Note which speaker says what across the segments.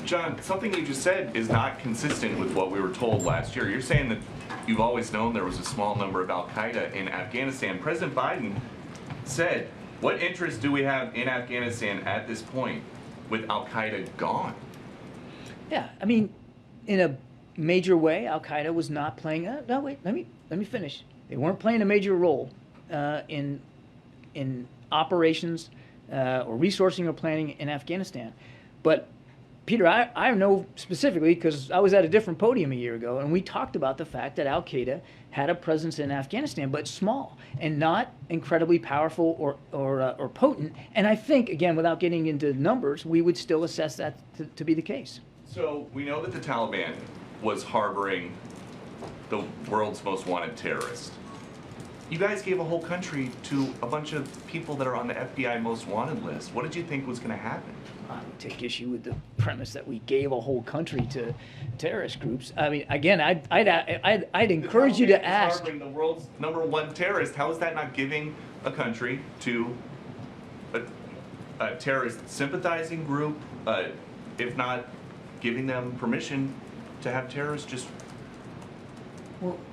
Speaker 1: John, something you just said is not consistent with what we were told last year. You're saying that you've always known there was a small number of Al-Qaeda in Afghanistan. President Biden said, what interest do we have in Afghanistan at this point with Al-Qaeda gone?
Speaker 2: Yeah, I mean, in a major way, Al-Qaeda was not playing. No, wait, let me finish. They weren't playing a major role in operations or resourcing or planning in Afghanistan. But Peter, I know specifically because I was at a different podium a year ago, and we talked about the fact that Al-Qaeda had a presence in Afghanistan, but small and not incredibly powerful or potent. And I think, again, without getting into numbers, we would still assess that to be the case.
Speaker 1: So we know that the Taliban was harboring the world's most wanted terrorist. You guys gave a whole country to a bunch of people that are on the FBI most wanted list. What did you think was going to happen?
Speaker 2: I would take issue with the premise that we gave a whole country to terrorist groups. I mean, again, I'd encourage you to ask.
Speaker 1: Harboring the world's #1 terrorist. How is that not giving a country to a terrorist sympathizing group, if not giving them permission to have terrorists just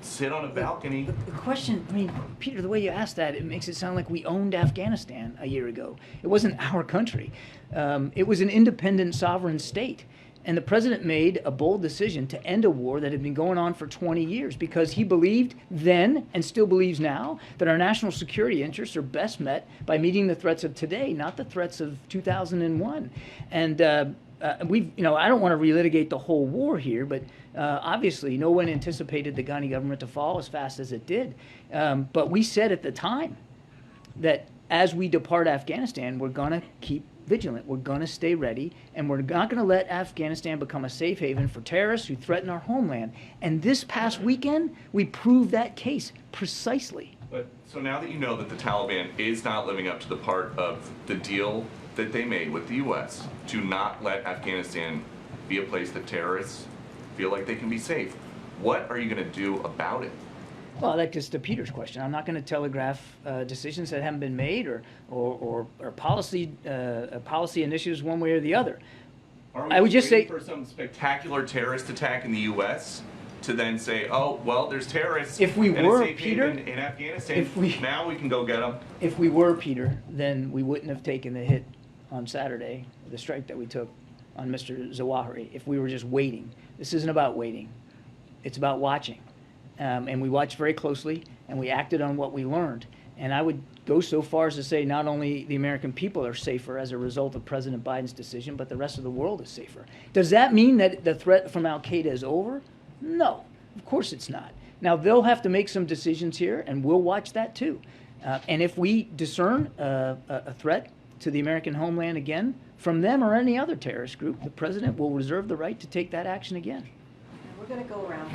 Speaker 1: sit on a balcony?
Speaker 2: The question, I mean, Peter, the way you asked that, it makes it sound like we owned Afghanistan a year ago. It wasn't our country. It was an independent sovereign state. And the president made a bold decision to end a war that had been going on for 20 years because he believed then, and still believes now, that our national security interests are best met by meeting the threats of today, not the threats of 2001. And I don't want to relitigate the whole war here, but obviously no one anticipated the Ghani government to fall as fast as it did. But we said at the time that as we depart Afghanistan, we're going to keep vigilant. We're going to stay ready, and we're not going to let Afghanistan become a safe haven for terrorists who threaten our homeland. And this past weekend, we proved that case precisely.
Speaker 1: But so now that you know that the Taliban is not living up to the part of the deal that they made with the U.S. to not let Afghanistan be a place that terrorists feel like they can be safe, what are you going to do about it?
Speaker 2: Well, that gets to Peter's question. I'm not going to telegraph decisions that haven't been made or policy initiatives one way or the other.
Speaker 1: I would just say for some spectacular terrorist attack in the U.S. to then say, oh, well, there's terrorists.
Speaker 2: If we were, Peter,
Speaker 1: in Afghanistan, now we can go get them.
Speaker 2: If we were, Peter, then we wouldn't have taken the hit on Saturday, the strike that we took on Mr. Zawahiri. If we were just waiting, this isn't about waiting. It's about watching. And we watched very closely, and we acted on what we learned. And I would go so far as to say not only the American people are safer as a result of President Biden's decision, but the rest of the world is safer. Does that mean that the threat from Al-Qaeda is over? No, of course it's not. Now, they'll have to make some decisions here, and we'll watch that too. And if we discern a threat to the American homeland again from them or any other terrorist group, the president will reserve the right to take that action again.
Speaker 3: We're going to go around.